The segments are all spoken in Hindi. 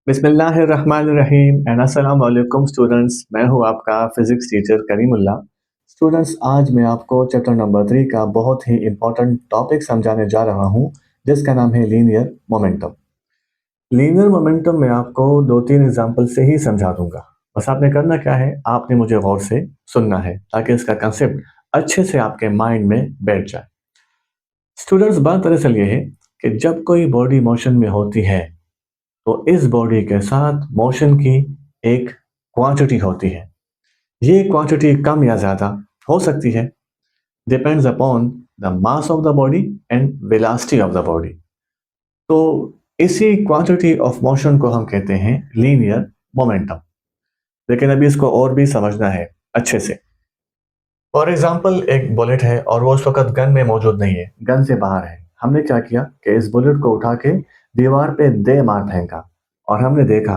बिस्मिल्लाहिर्रहमानिर्रहीम एंड अस्सलाम वालेकुम स्टूडेंट्स। मैं हूं आपका फिजिक्स टीचर करीमुल्ला। स्टूडेंट्स, आज मैं आपको चैप्टर नंबर 3 का बहुत ही इंपॉर्टेंट टॉपिक समझाने जा रहा हूं, जिसका नाम है लीनियर मोमेंटम। लीनियर मोमेंटम में आपको 2-3 एग्जांपल से ही समझा दूंगा। बस आपने करना क्या है, आपने मुझे गौर से सुनना है ताकि इसका कंसेप्ट अच्छे से आपके माइंड में बैठ जाए। स्टूडेंट्स, बात दरअसल ये है कि जब कोई बॉडी मोशन में होती है तो इस बॉडी के साथ मोशन की एक क्वांटिटी होती है। ये क्वांटिटी कम या ज़्यादा हो सकती है, depends upon the mass of the body and velocity of the body. तो इसी क्वांटिटी ऑफ मोशन को हम कहते हैं लीनियर मोमेंटम। लेकिन अभी इसको और भी समझना है अच्छे से। फॉर एग्जाम्पल, एक बुलेट है और वो उस वक्त गन में मौजूद नहीं है, गन से बाहर है। हमने क्या किया कि इस बुलेट को उठा के दीवार पे दे मार फेंका और हमने देखा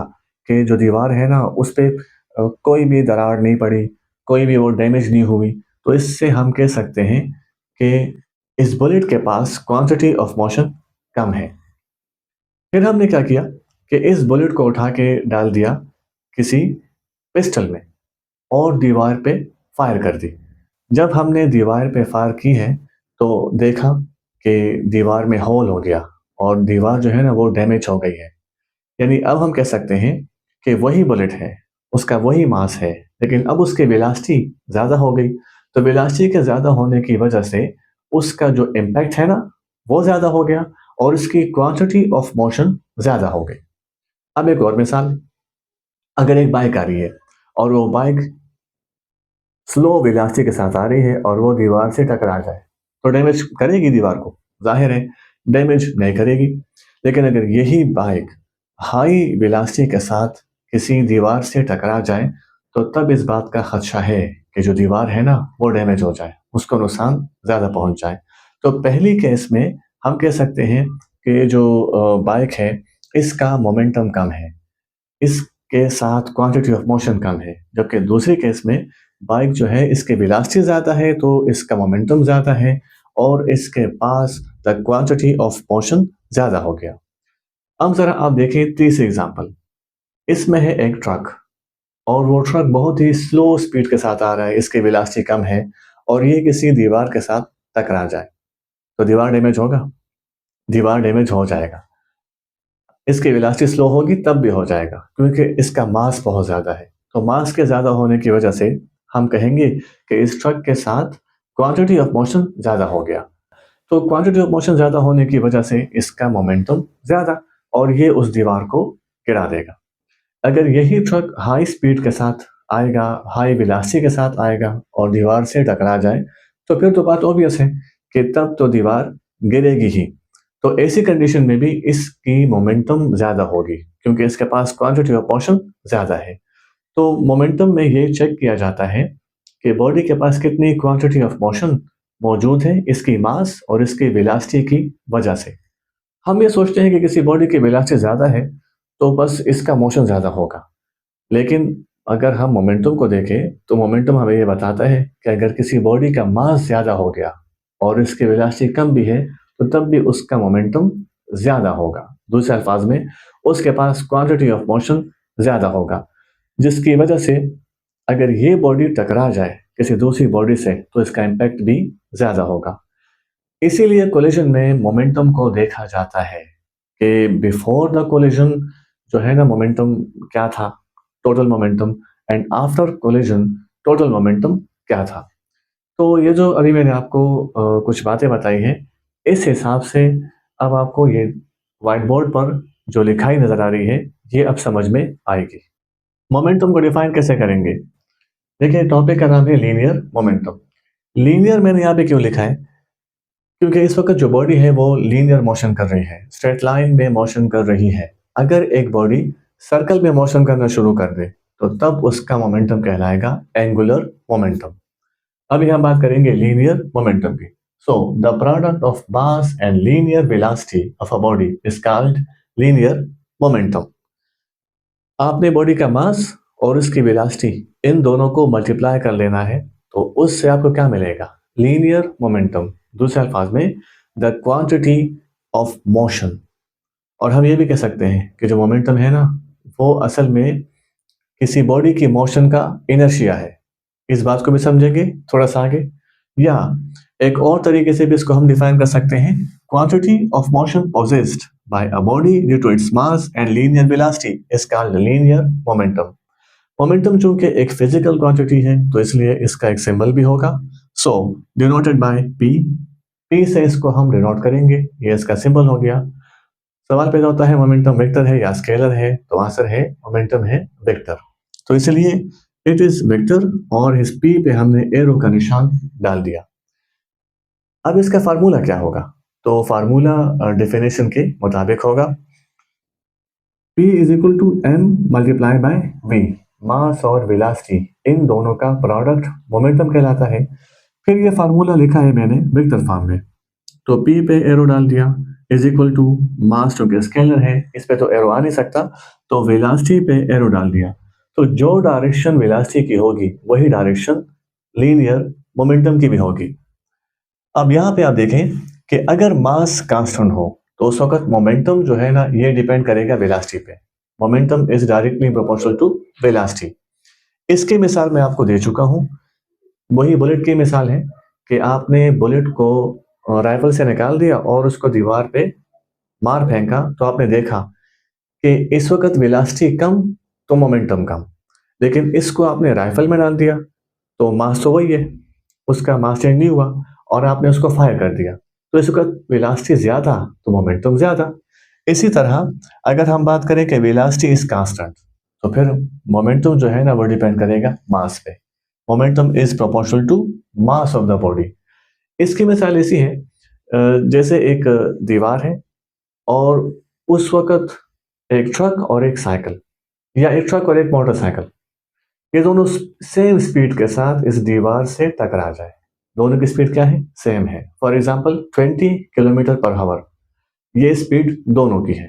कि जो दीवार है ना, उस पे कोई भी दरार नहीं पड़ी, कोई भी वो डैमेज नहीं हुई। तो इससे हम कह सकते हैं कि इस बुलेट के पास क्वांटिटी ऑफ मोशन कम है। फिर हमने क्या किया कि इस बुलेट को उठा के डाल दिया किसी पिस्टल में और दीवार पे फायर कर दी। जब हमने दीवार पे फायर की है तो देखा कि दीवार में होल हो गया और दीवार जो है ना वो डैमेज हो गई है। यानी अब हम कह सकते हैं कि वही बुलेट है, उसका वही मास है, लेकिन अब उसकी वेलोसिटी ज़्यादा हो गई। तो वेलोसिटी के ज़्यादा होने की वजह से उसका जो इम्पैक्ट है ना वो ज़्यादा हो गया और इसकी क्वांटिटी ऑफ मोशन ज़्यादा हो गई। अब एक और मिसाल, अगर एक बाइक आ रही है और वो बाइक स्लो वेलोसिटी के साथ आ रही है और वो दीवार से टकरा जाए तो डैमेज करेगी दीवार को, जाहिर है डैमेज नहीं करेगी। लेकिन अगर यही बाइक हाई वेलोसिटी के साथ किसी दीवार से टकरा जाए तो तब इस बात का खदशा है कि जो दीवार है ना वो डैमेज हो जाए, उसको नुकसान ज़्यादा पहुंच जाए। तो पहली केस में हम कह सकते हैं कि जो बाइक है इसका मोमेंटम कम है, इसके साथ क्वांटिटी ऑफ मोशन कम है। जबकि दूसरे केस में बाइक जो है इसकी वेलोसिटी ज़्यादा है तो इसका मोमेंटम ज़्यादा है और इसके पास द क्वांटिटी ऑफ मोशन ज़्यादा हो गया। अब ज़रा आप देखिए तीसरी एग्जांपल। इसमें है एक ट्रक और वो ट्रक बहुत ही स्लो स्पीड के साथ आ रहा है, इसकी वेलोसिटी कम है और ये किसी दीवार के साथ टकरा जाए तो दीवार डैमेज होगा, दीवार डैमेज हो जाएगा। इसकी वेलोसिटी स्लो होगी तब भी हो जाएगा क्योंकि इसका मास बहुत ज़्यादा है। तो मास के ज़्यादा होने की वजह से हम कहेंगे कि इस ट्रक के साथ क्वांटिटी ऑफ मोशन ज़्यादा हो गया। तो क्वांटिटी ऑफ मोशन ज़्यादा होने की वजह से इसका मोमेंटम ज़्यादा और ये उस दीवार को गिरा देगा। अगर यही ट्रक हाई स्पीड के साथ आएगा, हाई वेलोसिटी के साथ आएगा और दीवार से टकरा जाए तो फिर तो बात ऑब्वियस है कि तब तो दीवार गिरेगी ही। तो ऐसी कंडीशन में भी इसकी मोमेंटम ज़्यादा होगी क्योंकि इसके पास क्वांटिटी ऑफ मोशन ज़्यादा है। तो मोमेंटम में ये चेक किया जाता है कि बॉडी के पास कितनी क्वांटिटी ऑफ मोशन मौजूद है, इसकी मास और इसकी वेलोसिटी की वजह से। हम ये सोचते हैं कि किसी बॉडी की वेलोसिटी ज़्यादा है तो बस इसका मोशन ज़्यादा होगा। लेकिन अगर हम मोमेंटम को देखें तो मोमेंटम हमें ये बताता है कि अगर किसी बॉडी का मास ज़्यादा हो गया और इसकी वेलोसिटी कम भी है तो तब भी उसका मोमेंटम ज़्यादा होगा। दूसरे अल्फाज में उसके पास क्वांटिटी ऑफ मोशन ज़्यादा होगा, जिसकी वजह से अगर ये बॉडी टकरा जाए किसी दूसरी बॉडी से तो इसका इम्पैक्ट भी ज़्यादा होगा। इसीलिए कोलिजन में मोमेंटम को देखा जाता है कि बिफोर द कोलिजन जो है ना मोमेंटम क्या था, total momentum, and after collision total momentum क्या था। तो ये जो अभी मैंने आपको कुछ बातें बताई हैं, इस हिसाब से अब आपको ये व्हाइट बोर्ड पर जो लिखाई नज़र आ रही है ये अब समझ में आएगी। मोमेंटम को डिफाइन कैसे करेंगे? देखिए, टॉपिक का नाम है लीनियर मोमेंटम। लीनियर मैंने यहाँ पे क्यों लिखा है? क्योंकि इस वक्त जो बॉडी है वो लीनियर मोशन कर रही है, स्ट्रेट लाइन में मोशन कर रही है। अगर एक बॉडी सर्कल में मोशन करना शुरू कर दे तो तब उसका मोमेंटम कहलाएगा एंगुलर मोमेंटम। अभी हम बात करेंगे लीनियर मोमेंटम की। So the product of mass and linear velocity of a body is called linear momentum. आपने बॉडी का मास और उसकी वेलोसिटी इन दोनों को मल्टीप्लाई कर लेना है तो उससे आपको क्या मिलेगा? Linear momentum. दूसरे अल्फाज में द क्वांटिटी ऑफ मोशन। और हम ये भी कह सकते हैं कि जो मोमेंटम है ना वो असल में किसी बॉडी की मोशन का इनर्शिया है। इस बात को भी समझेंगे थोड़ा सा आगे। या एक और तरीके से भी इसको हम डिफाइन कर सकते हैं, quantity of motion possessed by a body due to its mass and linear velocity is called linear momentum. Momentum चूंकि एक फिजिकल क्वांटिटी है तो इसलिए इसका एक सिंबल भी होगा, सो डिनोटेड बाय पी। पी से इसको हम डिनोट करेंगे, ये इसका सिंबल हो गया। सवाल पैदा होता है मोमेंटम वेक्टर है या स्केलर है, तो आंसर है मोमेंटम है वेक्टर। तो इसलिए इट इज वेक्टर और इस पी पे हमने एरो का निशान डाल दिया। अब इसका फार्मूला क्या होगा? तो फार्मूला डेफिनेशन के मुताबिक होगा, P is equal to m multiply by v। Mass और वेलोसिटी इन दोनों का प्रोडक्ट मोमेंटम कहलाता है। फिर ये फार्मूला लिखा है मैंने वेक्टर फॉर्म में, तो P पे एरो डाल दिया, इज इक्वल टू मास चूंकि स्केलर है इस पे तो एरो आ नहीं सकता, तो वेलोसिटी पे एरो डाल दिया। तो जो डायरेक्शन वेलोसिटी की होगी वही डायरेक्शन लीनियर मोमेंटम की भी होगी। अब यहाँ पे आप देखें कि अगर मास कांस्टेंट हो तो उस वक्त मोमेंटम जो है ना ये डिपेंड करेगा वेलोसिटी पे। Momentum is directly proportional to velocity. इसकी मिसाल मैं आपको दे चुका हूँ, वही बुलेट की मिसाल है कि आपने बुलेट को राइफल से निकाल दिया और उसको दीवार पे मार फेंका, तो आपने देखा कि इस वक्त वेलोसिटी कम तो मोमेंटम कम, लेकिन इसको आपने राइफल में डाल दिया तो मास तो वही है, उसका मास चेंज नहीं हुआ, और आपने उसको फायर कर दिया तो इस वक्त वेलोसिटी ज्यादा तो मोमेंटम ज्यादा। इसी तरह अगर हम बात करें कि वेलोसिटी इज कांस्टेंट, तो फिर मोमेंटम जो है ना वो डिपेंड करेगा मास पे। Momentum is proportional to mass of the body. इसकी मिसाल ऐसी है, जैसे एक दीवार है और उस वक्त एक ट्रक और एक साइकिल, या एक ट्रक और एक मोटरसाइकिल, ये दोनों सेम स्पीड के साथ इस दीवार से टकरा जाए। दोनों की स्पीड क्या है? सेम है। For example 20 kilometre per hour, ये स्पीड दोनों की है।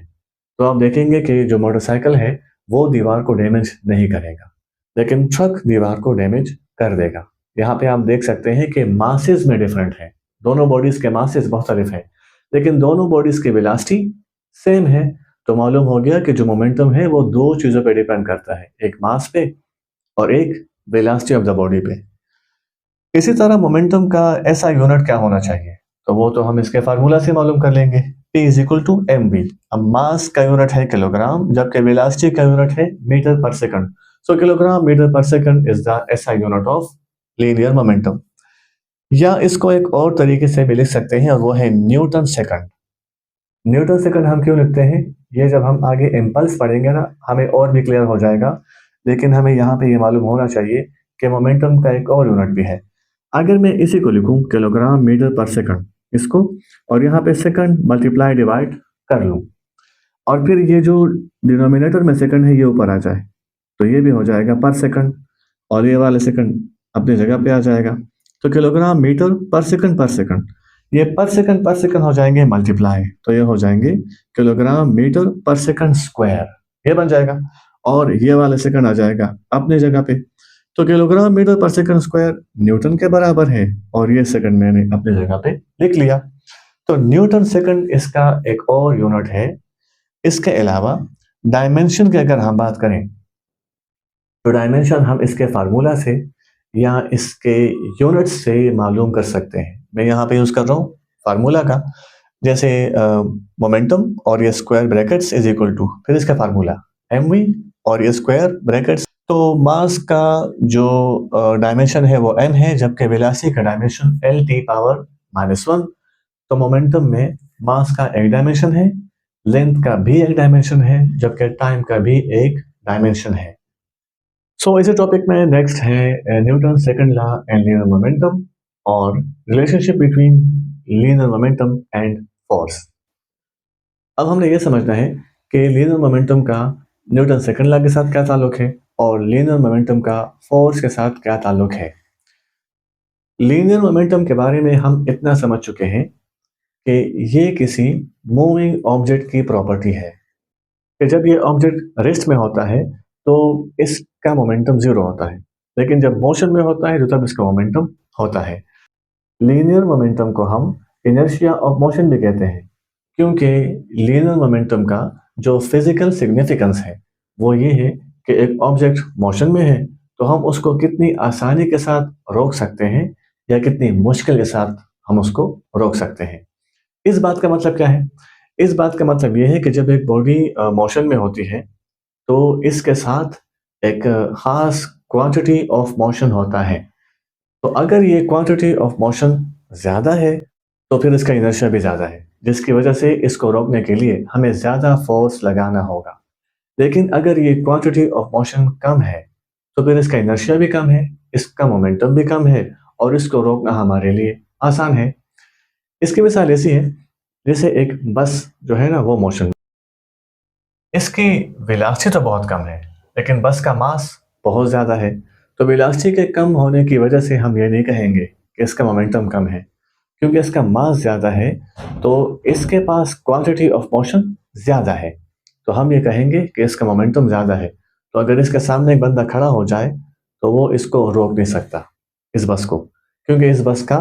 तो आप देखेंगे कि जो मोटरसाइकिल है वो दीवार को डैमेज नहीं करेगा, लेकिन ट्रक दीवार को डैमेज कर देगा। यहाँ पे आप देख सकते हैं कि मासेस में डिफरेंट है, दोनों बॉडीज के मासेस मुख्तलिफ है, लेकिन दोनों बॉडीज की वेलोसिटी सेम है। तो मालूम हो गया कि जो मोमेंटम है वो दो चीजों पे डिपेंड करता है, एक मास पे और एक वेलोसिटी ऑफ द बॉडी पे। इसी तरह मोमेंटम का ऐसा यूनिट क्या होना चाहिए, तो वो तो हम इसके फार्मूला से मालूम कर लेंगे। P is equal to M V. अब मास का यूनिट है किलोग्राम, जबकि वेलोसिटी का यूनिट है मीटर पर सेकंड। सो किलोग्राम मीटर पर second is the SI unit of linear momentum. या इसको एक और तरीके से भी लिख सकते हैं और वो है न्यूटन सेकंड। न्यूटन सेकंड हम क्यों लिखते हैं, ये जब हम आगे इम्पल्स पढ़ेंगे ना हमें और भी क्लियर हो जाएगा, लेकिन हमें यहाँ पे ये मालूम होना चाहिए कि मोमेंटम का एक और यूनिट भी है। अगर मैं इसी को लिखूं किलोग्राम मीटर पर सेकंड, इसको और यहाँ पे सेकंड मल्टीप्लाई डिवाइड कर लूं, और फिर ये जो डिनोमिनेटर में सेकंड है ये ऊपर आ जाए, तो ये भी हो जाएगा पर सेकंड, और ये वाले सेकंड अपनी जगह पे आ जाएगा। तो किलोग्राम मीटर पर सेकंड, ये पर सेकंड हो जाएंगे मल्टीप्लाई, तो ये हो जाएंगे किलोग्राम मीटर पर सेकंड स्क्वायर, ये बन जाएगा, और ये वाला सेकंड आ जाएगा अपनी जगह पे। तो किलोग्राम मीटर पर सेकंड स्क्वायर न्यूटन के बराबर है, और ये सेकंड मैंने अपनी जगह पे लिख लिया। तो न्यूटन सेकंड इसका एक और यूनिट है। इसके अलावा डायमेंशन की अगर हम बात करें, तो डायमेंशन हम इसके फार्मूला से या इसके यूनिट से मालूम कर सकते हैं। मैं यहाँ पे यूज कर रहा हूँ फार्मूला का, जैसे मोमेंटम और ये square brackets is equal to, फिर इसका फार्मूला एम वी और ये स्क्वायर ब्रैकेट्स। तो मास का जो डायमेंशन है वो m है, जबकि वेलोसिटी का डायमेंशन एल टी पावर -1। तो मोमेंटम में मास का एक डायमेंशन है, लेंथ का भी एक डायमेंशन है, जबकि टाइम का भी एक डायमेंशन है। सो इसी टॉपिक में नेक्स्ट है Newton second law and linear momentum, और relationship between linear momentum and force. अब हमने ये समझना है कि लीनियर मोमेंटम का न्यूटन सेकंड लॉ के साथ क्या ताल्लुक है और लीनियर मोमेंटम का फोर्स के साथ क्या ताल्लुक है। लीनियर मोमेंटम के बारे में हम इतना समझ चुके हैं कि ये किसी मूविंग ऑब्जेक्ट की प्रॉपर्टी है कि जब ये ऑब्जेक्ट रेस्ट में होता है तो इसका मोमेंटम जीरो होता है, लेकिन जब मोशन में होता है तो तब इसका मोमेंटम होता है। लीनियर मोमेंटम को हम इनर्शिया ऑफ मोशन भी कहते हैं, क्योंकि लीनियर मोमेंटम का जो फिजिकल सिग्निफिकेंस है वो ये है कि एक ऑब्जेक्ट मोशन में है तो हम उसको कितनी आसानी के साथ रोक सकते हैं या कितनी मुश्किल के साथ हम उसको रोक सकते हैं। इस बात का मतलब क्या है? इस बात का मतलब ये है कि जब एक बॉडी मोशन में होती है तो इसके साथ एक ख़ास क्वांटिटी ऑफ मोशन होता है। तो अगर ये क्वांटिटी ऑफ मोशन ज़्यादा है, तो फिर इसका इनर्शिया भी ज़्यादा है, जिसकी वजह से इसको रोकने के लिए हमें ज़्यादा फ़ोर्स लगाना होगा। लेकिन अगर ये क्वांटिटी ऑफ मोशन कम है, तो फिर इसका इनर्शिया भी कम है, इसका मोमेंटम भी कम है और इसको रोकना हमारे लिए आसान है। इसकी मिसाल ऐसी है, जैसे एक बस जो है ना वो मोशन, इसकी वेलोसिटी तो बहुत कम है, लेकिन बस का मास बहुत ज़्यादा है। तो वेलोसिटी के कम होने की वजह से हम ये नहीं कहेंगे कि इसका मोमेंटम कम है, क्योंकि इसका मास ज़्यादा है, तो इसके पास क्वांटिटी ऑफ मोशन ज़्यादा है। तो हम ये कहेंगे कि इसका मोमेंटम ज़्यादा है। तो अगर इसके सामने एक बंदा खड़ा हो जाए, तो वो इसको रोक नहीं सकता, इस बस को, क्योंकि इस बस का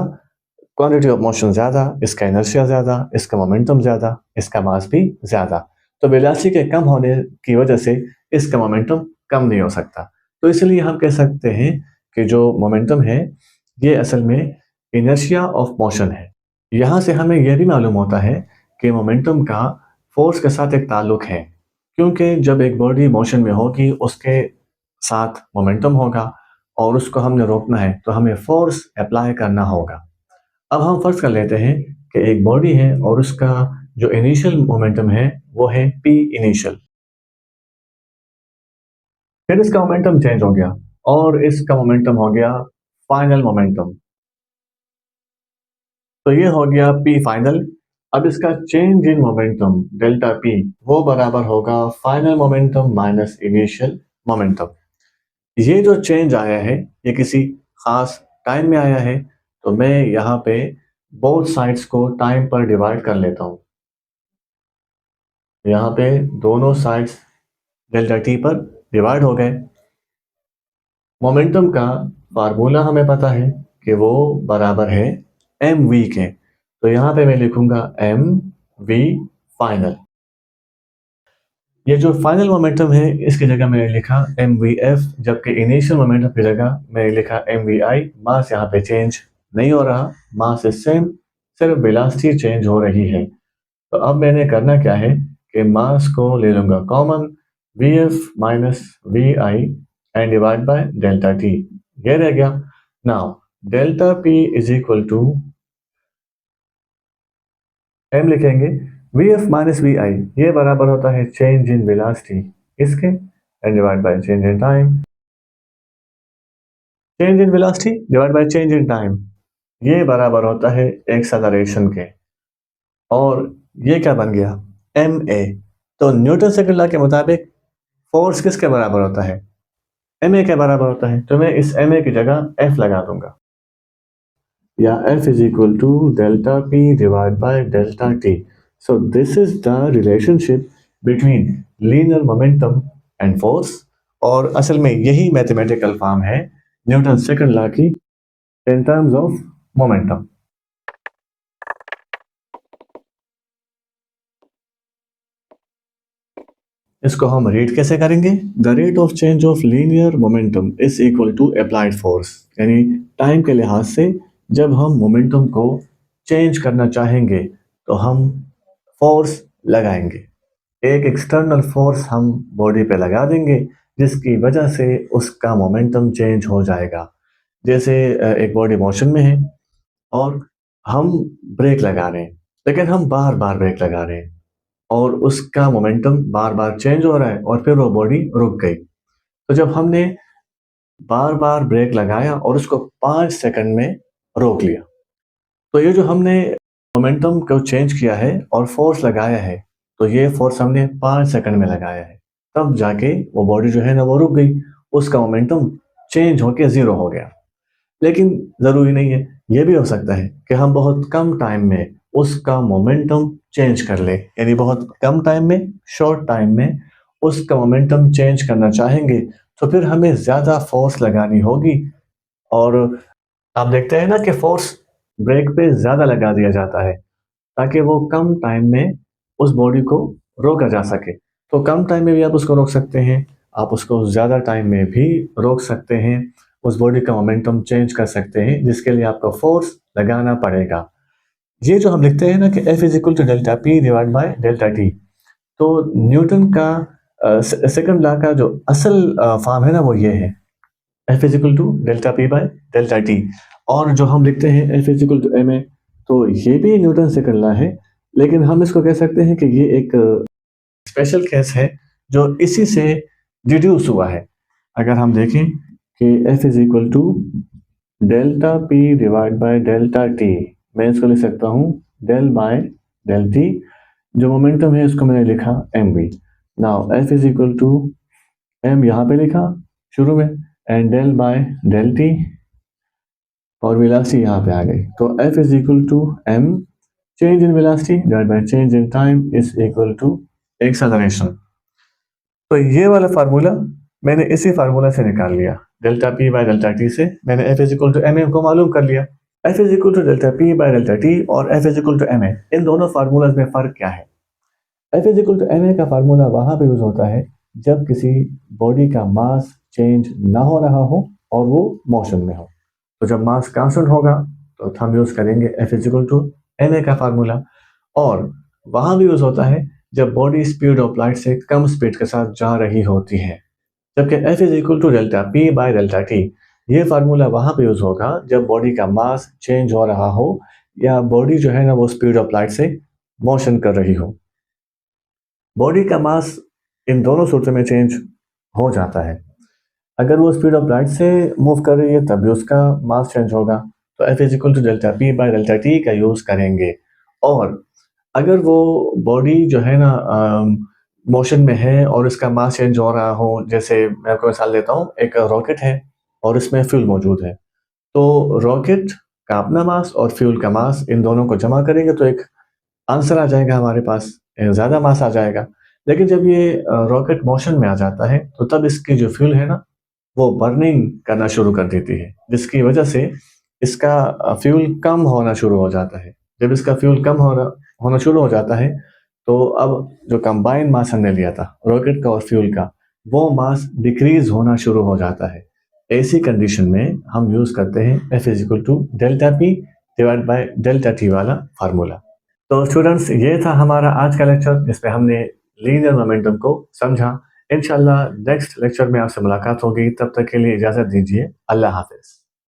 क्वांटिटी ऑफ मोशन ज़्यादा, इसका इनर्शिया ज़्यादा, इसका मोमेंटम ज़्यादा, इसका मास भी ज़्यादा। तो वेलोसिटी के कम होने की वजह से इसका मोमेंटम कम नहीं हो सकता। तो इसलिए हम कह सकते हैं कि जो मोमेंटम है, ये असल में इनर्शिया ऑफ मोशन है। यहाँ से हमें यह भी मालूम होता है कि मोमेंटम का फ़ोर्स के साथ एक ताल्लुक है, क्योंकि जब एक बॉडी मोशन में होगी, उसके साथ मोमेंटम होगा और उसको हमने रोकना है, तो हमें फ़ोर्स अप्लाई करना होगा। अब हम फर्ज कर लेते हैं कि एक बॉडी है और उसका जो इनिशियल मोमेंटम है वो है पी इनिशियल। फिर इसका मोमेंटम चेंज हो गया और इसका मोमेंटम हो गया फाइनल मोमेंटम। तो ये हो गया पी फाइनल। अब इसका change in momentum delta P वो बराबर होगा final momentum minus initial momentum. ये जो चेंज आया है ये किसी खास टाइम में आया है, तो मैं यहाँ पे बोथ साइड्स को टाइम पर डिवाइड कर लेता हूँ। यहाँ पे दोनों साइड्स डेल्टा टी पर डिवाइड हो गए। मोमेंटम का फार्मूला हमें पता है कि वो बराबर है एम वी के। तो यहाँ पे मैं लिखूंगा एम वी फाइनल। ये जो फाइनल मोमेंटम है इसकी जगह मैंने लिखा एम वी एफ, जबकि इनिशियल मोमेंटम की जगह मैंने लिखा एम वी आई। मास यहाँ पे चेंज नहीं हो रहा, मास इज सेम, सिर्फ वेलोसिटी चेंज हो रही है। तो अब मैंने करना क्या है कि मास को ले लूंगा common, V F minus V I and divide by delta T, ये रह गया। Now delta P is equal to M लिखेंगे, V F minus V I, ये बराबर होता है चेंज इन वेलोसिटी इसके and divide by change in time. Change in velocity divide by change in time, ये बराबर होता है एक्सेलरेशन के। और ये क्या बन गया, एम ए। तो न्यूटन सेकंड लॉ के मुताबिक फोर्स किसके बराबर होता है, एम ए के बराबर होता है। तो मैं इस एम ए की जगह एफ लगा दूंगा, या F is equal to delta P divide by delta T. So this is the relationship between linear momentum and force. और असल में यही मैथमेटिकल फॉर्म है न्यूटन सेकंड लॉ की इन टर्म्स ऑफ मोमेंटम। इसको हम रीड कैसे करेंगे, the rate of change of linear momentum is equal to applied force. यानी टाइम के लिहाज से जब हम मोमेंटम को चेंज करना चाहेंगे तो हम फोर्स लगाएंगे, एक एक्सटर्नल फोर्स हम बॉडी पे लगा देंगे जिसकी वजह से उसका मोमेंटम चेंज हो जाएगा। जैसे एक बॉडी मोशन में है और हम ब्रेक लगा रहे हैं, लेकिन हम बार बार ब्रेक लगा रहे हैं और उसका मोमेंटम बार बार चेंज हो रहा है और फिर वो बॉडी रुक गई। तो जब हमने बार बार ब्रेक लगाया और उसको 5 सेकंड में रोक लिया, तो ये जो हमने मोमेंटम को चेंज किया है और फोर्स लगाया है, तो ये फोर्स हमने 5 सेकंड में लगाया है, तब जाके वो बॉडी जो है ना वो रुक गई, उसका मोमेंटम चेंज होके जीरो हो गया। लेकिन ज़रूरी नहीं है, ये भी हो सकता है कि हम बहुत कम टाइम में उसका मोमेंटम चेंज कर ले, यानी बहुत कम टाइम में, शॉर्ट टाइम में उसका मोमेंटम चेंज करना चाहेंगे तो फिर हमें ज़्यादा फोर्स लगानी होगी। और आप देखते हैं ना कि फोर्स ब्रेक पे ज़्यादा लगा दिया जाता है ताकि वो कम टाइम में उस बॉडी को रोका जा सके। तो कम टाइम में भी आप उसको रोक सकते हैं, आप उसको ज़्यादा टाइम में भी रोक सकते हैं, उस बॉडी का मोमेंटम चेंज कर सकते हैं, जिसके लिए आपको फोर्स लगाना पड़ेगा। ये जो हम लिखते हैं ना कि F is equal to delta P divide by delta T, तो न्यूटन का सेकंड लॉ का जो असल फॉर्म है ना वो ये है, F is equal to delta P by delta T. और जो हम लिखते हैं F is equal to M A, तो ये भी न्यूटन सेकंड लॉ है, लेकिन हम इसको कह सकते हैं कि ये एक स्पेशल केस है जो इसी से डिड्यूस हुआ है। अगर हम देखें कि F is equal to delta P divide by delta T, मैं इसको लिख सकता हूँ डेल बाय डेल टी। जो मोमेंटम है इसको मैंने लिखा M V. Now F is equal to M यहाँ पे लिखा शुरू में, and del by del T, और वेलोसिटी यहाँ पे आ गई। तो F is equal to M change in velocity divide by change in time is equal to acceleration. तो ये वाला फार्मूला मैंने इसी फार्मूला से निकाल लिया, delta P by delta T से मैंने F is equal to M A को मालूम कर लिया। F is equal to delta P by delta T और F is equal to M A, इन दोनों फार्मूलाज में फ़र्क क्या है? F is equal to M A का फार्मूला वहाँ पे यूज होता है जब किसी बॉडी का मास चेंज ना हो रहा हो और वो मोशन में हो। तो जब मास कांस्टेंट होगा तो हम यूज करेंगे F is equal to M A का फार्मूला, और वहाँ भी यूज होता है जब बॉडी स्पीड ऑफ लाइट से कम स्पीड के साथ जा रही होती है। जबकि F is equal to delta P by delta T, ये फार्मूला वहाँ पे यूज होगा जब बॉडी का मास चेंज हो रहा हो या बॉडी जो है ना वो स्पीड ऑफ लाइट से मोशन कर रही हो। बॉडी का मास इन दोनों सूरतों में चेंज हो जाता है। अगर वो स्पीड ऑफ लाइट से मूव कर रही है तब भी उसका मास चेंज होगा, तो F is equal to delta P by delta T का यूज करेंगे। और अगर वो बॉडी जो है ना मोशन में है और इसका मास चेंज हो रहा हो, जैसे मैं आपको मिसाल देता हूँ, एक रॉकेट है और इसमें फ्यूल मौजूद है, तो रॉकेट का अपना मास और फ्यूल का मास इन दोनों को जमा करेंगे तो एक आंसर आ जाएगा हमारे पास, ज़्यादा मास आ जाएगा। लेकिन जब ये रॉकेट मोशन में आ जाता है तो तब इसकी जो फ्यूल है ना वो बर्निंग करना शुरू कर देती है, जिसकी वजह से इसका फ्यूल कम होना शुरू हो जाता है। जब इसका फ्यूल कम होना शुरू हो जाता है तो अब जो कंबाइन मास हमने लिया था रॉकेट का और फ्यूल का, वो मास डिक्रीज होना शुरू हो जाता है। ऐसी कंडीशन में हम यूज करते हैं F is equal to delta P divide by delta T वाला फार्मूला। तो स्टूडेंट्स, ये था हमारा आज का लेक्चर जिसमें हमने लीनियर मोमेंटम को समझा। इंशाल्लाह नेक्स्ट लेक्चर में आपसे मुलाकात होगी, तब तक के लिए इजाजत दीजिए। अल्लाह हाफिज।